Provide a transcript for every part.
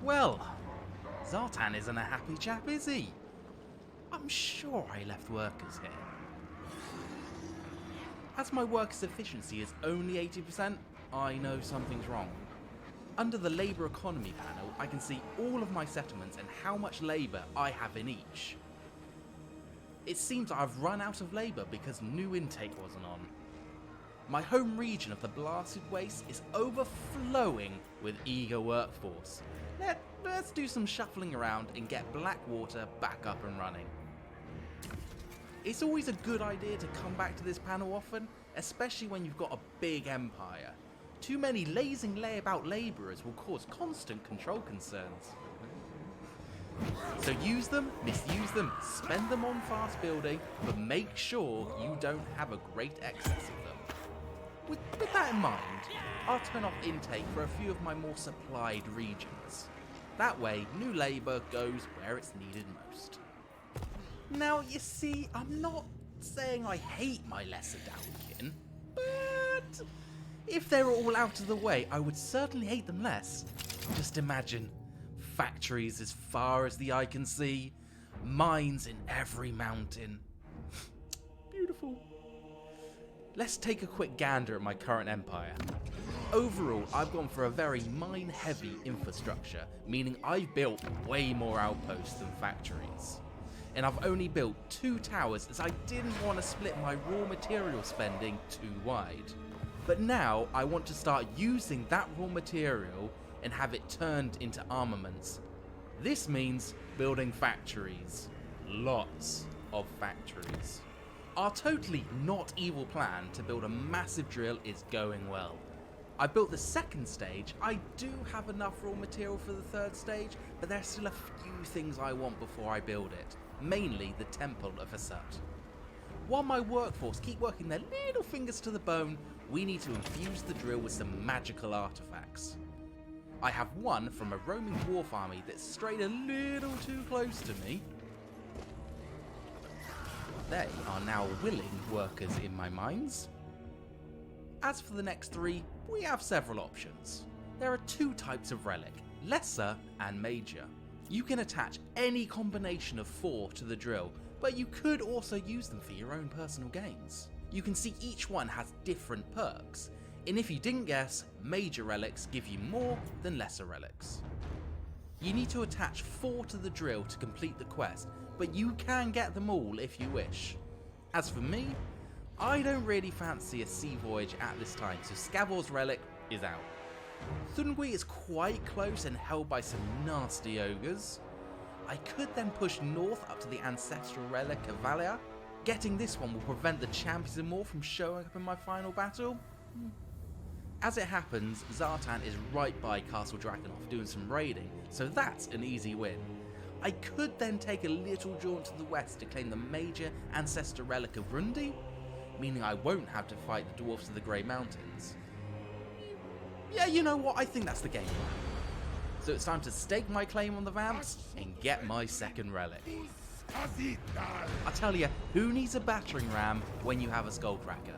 Well, Zhatan isn't a happy chap, is he? I'm sure I left workers here. As my workers' efficiency is only 80%, I know something's wrong. Under the labour economy panel, I can see all of my settlements and how much labour I have in each. It seems I've run out of labour because new intake wasn't on. My home region of the Blasted Waste is overflowing with eager workforce. Let's do some shuffling around and get Blackwater back up and running. It's always a good idea to come back to this panel often, especially when you've got a big empire. Too many lazing layabout labourers will cause constant control concerns. So use them, misuse them, spend them on fast building, but make sure you don't have a great excess of them. With that in mind, I'll turn off intake for a few of my more supplied regions. That way, new labour goes where it's needed most. Now, you see, I'm not saying I hate my lesser downkin, but if they were all out of the way, I would certainly hate them less. Just imagine, factories as far as the eye can see, mines in every mountain. Beautiful. Let's take a quick gander at my current empire. Overall, I've gone for a very mine-heavy infrastructure, meaning I've built way more outposts than factories. And I've only built 2 towers as I didn't want to split my raw material spending too wide. But now I want to start using that raw material and have it turned into armaments. This means building factories. Lots of factories. Our totally not evil plan to build a massive drill is going well. I built the second stage. I do have enough raw material for the third stage, but there's still a few things I want before I build it. Mainly the Temple of Asut. While my workforce keep working their little fingers to the bone, we need to infuse the drill with some magical artifacts. I have one from a roaming dwarf army that strayed a little too close to me. They are now willing workers in my mines. As for the next 3, we have several options. There are 2 types of relic, lesser and major. You can attach any combination of 4 to the drill, but you could also use them for your own personal gains. You can see each one has different perks, and if you didn't guess, major relics give you more than lesser relics. You need to attach 4 to the drill to complete the quest, but you can get them all if you wish. As for me, I don't really fancy a sea voyage at this time, so Scavor's relic is out. Thungui is quite close and held by some nasty ogres. I could then push north up to the ancestral relic of Valia. Getting this one will prevent the champions and more from showing up in my final battle. As it happens, Zhatan is right by Castle Drakenhof doing some raiding, so that's an easy win. I could then take a little jaunt to the west to claim the major ancestral relic of Rundi, meaning I won't have to fight the dwarfs of the Grey Mountains. Yeah, you know what, I think that's the game plan. So it's time to stake my claim on the Vamps and get my second relic. I tell you, who needs a battering ram when you have a skullcracker?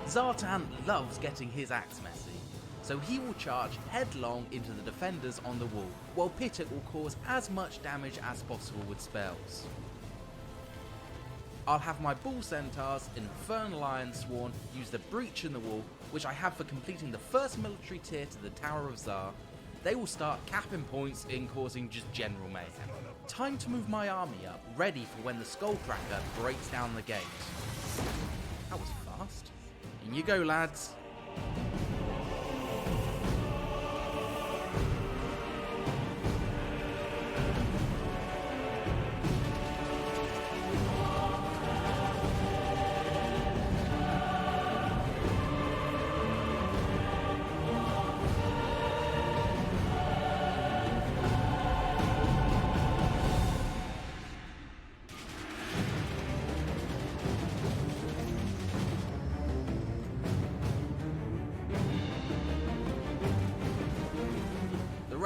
Zhatan loves getting his axe messy, so he will charge headlong into the defenders on the wall, while Pitok will cause as much damage as possible with spells. I'll have my Bull Centaurs and Infernal Iron Sworn use the breach in the wall, which I have for completing the first military tier to the Tower of Zar. They will start capping points and causing just general mayhem. Time to move my army up, ready for when the Skullcracker breaks down the gate. That was fast. In you go, lads.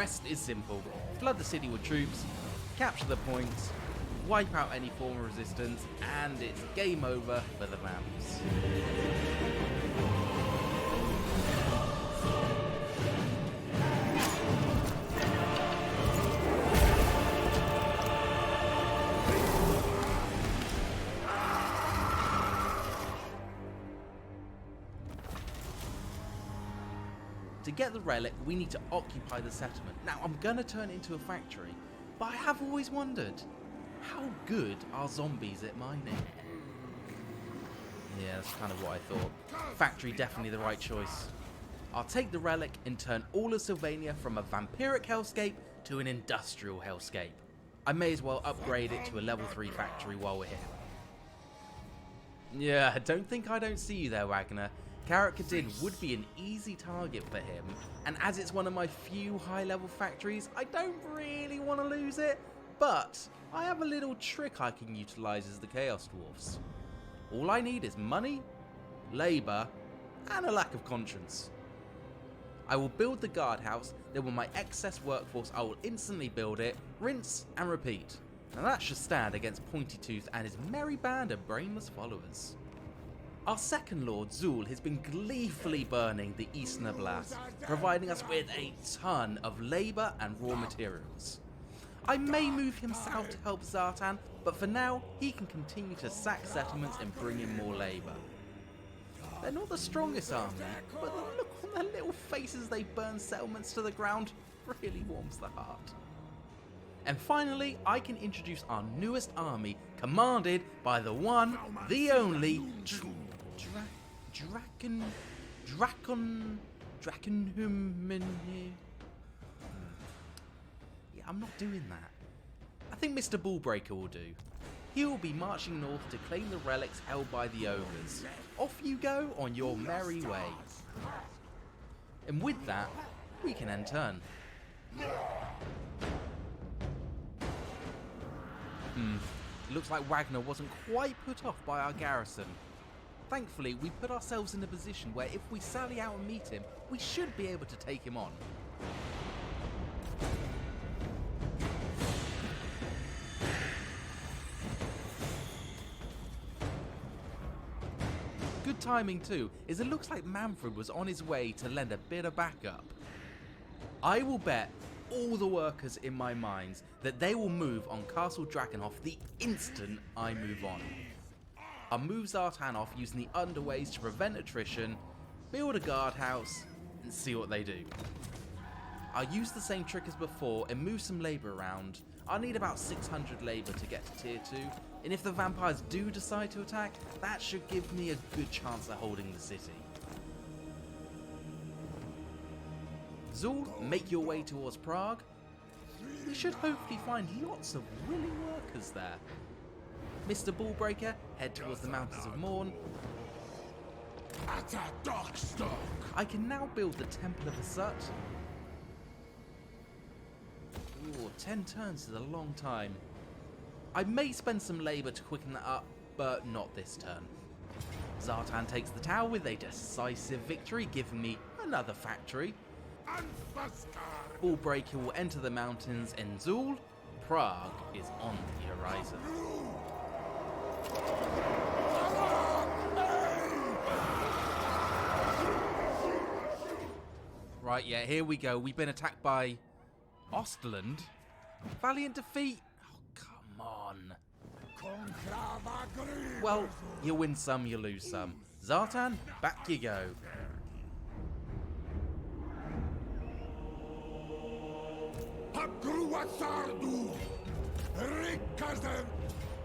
rest is simple. Flood the city with troops, capture the points, wipe out any form of resistance, and it's game over for the vamps. To get the relic, we need to occupy the settlement. Now, I'm gonna turn it into a factory, but I have always wondered, how good are zombies at mining? Yeah, that's kind of what I thought. Factory definitely the right choice. I'll take the relic and turn all of Sylvania from a vampiric hellscape to an industrial hellscape. I may as well upgrade it to a level 3 factory while we're here. Yeah, don't think I don't see you there, Wagner. Karak-Kadin would be an easy target for him, and as it's one of my few high-level factories, I don't really want to lose it, but I have a little trick I can utilise as the Chaos Dwarfs. All I need is money, labour, and a lack of conscience. I will build the guardhouse, then with my excess workforce I will instantly build it, rinse and repeat. Now that should stand against Pointy Tooth and his merry band of brainless followers. Our second Lord, Zul, has been gleefully burning the Eastern Oblast, providing us with a ton of labour and raw materials. I may move him south to help Zhatan, but for now, he can continue to sack settlements and bring in more labour. They're not the strongest army, but the look on their little faces they burn settlements to the ground really warms the heart. And finally, I can introduce our newest army, commanded by the one, the only, Yeah, I'm not doing that. I think Mr. Bullbreaker will do. He will be marching north to claim the relics held by the ogres. Off you go on your merry way. And with that, we can end turn. Looks like Wagner wasn't quite put off by our garrison. Thankfully, we put ourselves in a position where if we sally out and meet him, we should be able to take him on. Good timing too, as it looks like Manfred was on his way to lend a bit of backup. I will bet all the workers in my mines that they will move on Castle Drakenhof the instant I move on. I'll move Zhatan off using the underways to prevent attrition, build a guardhouse, and see what they do. I'll use the same trick as before and move some labour around. I'll need about 600 labour to get to tier 2, and if the vampires do decide to attack, that should give me a good chance at holding the city. Zul, make your way towards Prague. We should hopefully find lots of willing workers there. Mr. Bullbreaker, head towards the Mountains of Morn. I can now build the Temple of Asut. Ooh, 10 turns is a long time. I may spend some labour to quicken that up, but not this turn. Zhatan takes the tower with a decisive victory, giving me another factory. Bullbreaker will enter the mountains, and Zul, Prague is on the horizon. Right, yeah, here we go. We've been attacked by Ostland. Valiant defeat. Oh, come on. Well, you win some, you lose some. Zhatan, back you go.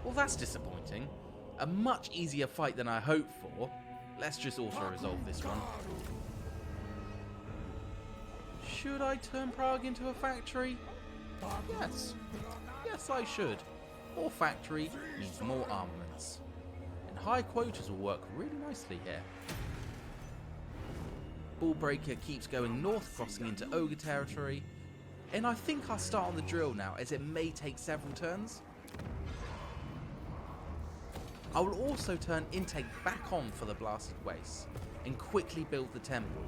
Well, that's disappointing. A much easier fight than I hoped for. Let's just auto-resolve this one. Should I turn Prague into a factory? Yes. Yes, I should. More factory means more armaments. And high quotas will work really nicely here. Bullbreaker keeps going north, crossing into ogre territory. And I think I'll start on the drill now, as it may take several turns. I will also turn intake back on for the blasted wastes, and quickly build the temple.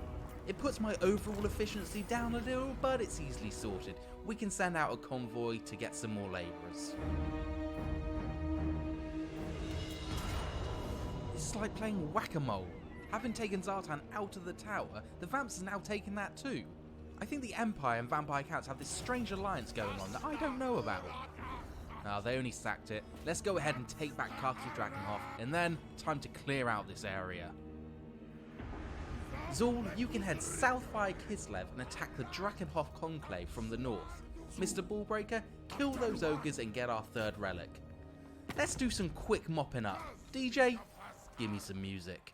It puts my overall efficiency down a little, but it's easily sorted. We can send out a convoy to get some more labourers. This is like playing whack-a-mole. Having taken Zhatan out of the tower, the Vamps has now taken that too. I think the Empire and Vampire Counts have this strange alliance going on that I don't know about. They only sacked it. Let's go ahead and take back Castle Drakenhof, and then time to clear out this area. Zul, you can head south via Kislev and attack the Drakenhof Conclave from the north. Mr. Ballbreaker, kill those ogres and get our third relic. Let's do some quick mopping up. DJ, give me some music.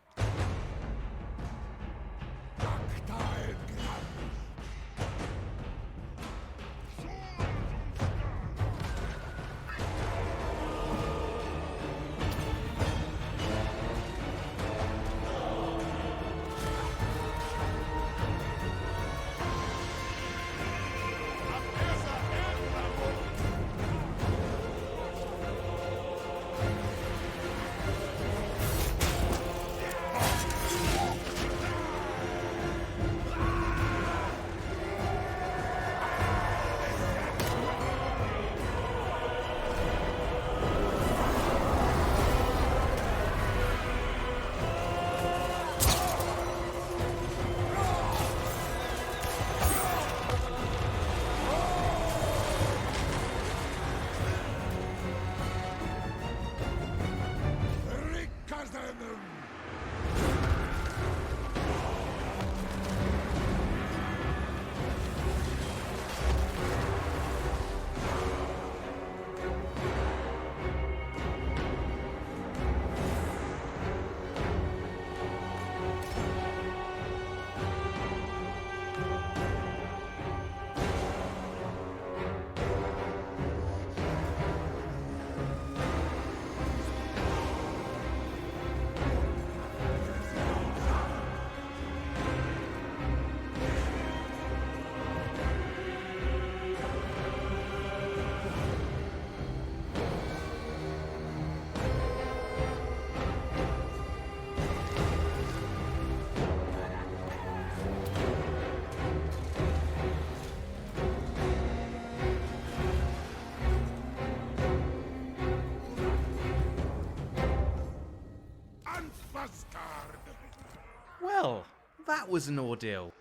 Well, that was an ordeal.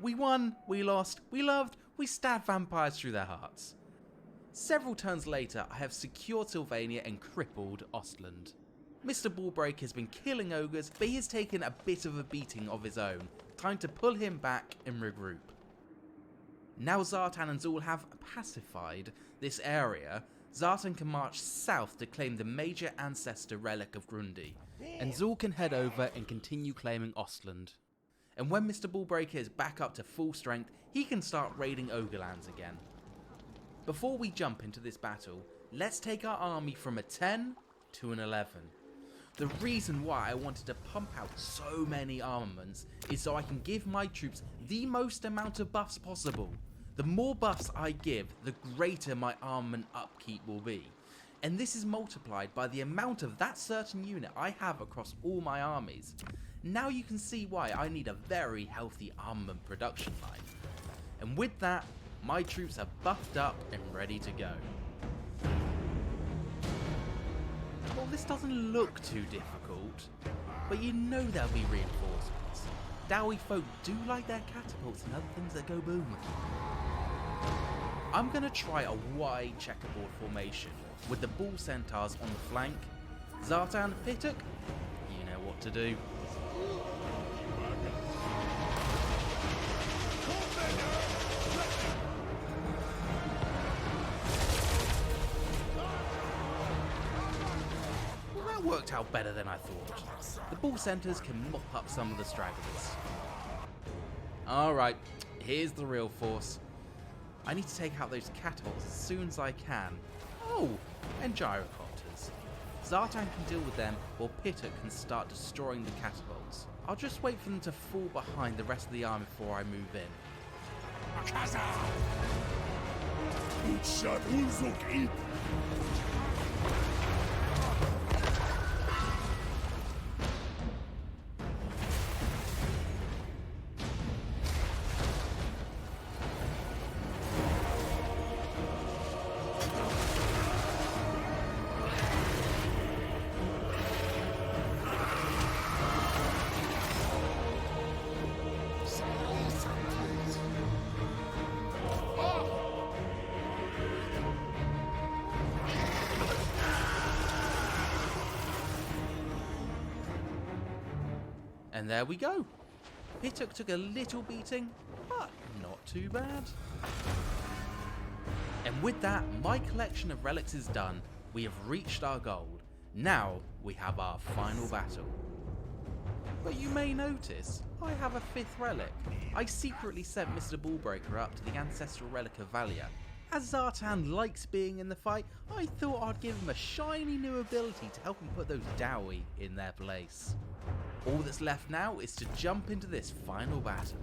We won, we lost, we loved, we stabbed vampires through their hearts. Several turns later, I have secured Sylvania and crippled Ostland. Mr. Ballbreak has been killing ogres, but he has taken a bit of a beating of his own. Time to pull him back and regroup. Now Zhatan and Zul have pacified this area, Zhatan can march south to claim the major ancestor relic of Grundy, and Zul can head over and continue claiming Ostland. And when Mr. Ballbreaker is back up to full strength, he can start raiding Ogrelands again. Before we jump into this battle, let's take our army from a 10 to an 11. The reason why I wanted to pump out so many armaments is so I can give my troops the most amount of buffs possible. The more buffs I give, the greater my armament upkeep will be. And this is multiplied by the amount of that certain unit I have across all my armies. Now you can see why I need a very healthy armament production line. And with that, my troops are buffed up and ready to go. Well, this doesn't look too difficult, but you know there'll be reinforcements. Dowie folk do like their catapults and other things that go boom. I'm going to try a wide checkerboard formation with the bull centaurs on the flank. Zhatan, Pituk, you know what to do. Well, that worked out better than I thought. The bull centaurs can mop up some of the stragglers. Alright, here's the real force. I need to take out those catapults as soon as I can. Oh, and gyrocopters. Zhatan can deal with them, while Pituk can start destroying the catapults. I'll just wait for them to fall behind the rest of the army before I move in. And there we go. Hittook took a little beating, but not too bad. And with that, my collection of relics is done. We have reached our goal. Now we have our final battle. But you may notice, I have a 5th relic. I secretly sent Mr. Ballbreaker up to the ancestral relic of Valia. As Zhatan likes being in the fight, I thought I'd give him a shiny new ability to help him put those Dowie in their place. All that's left now is to jump into this final battle.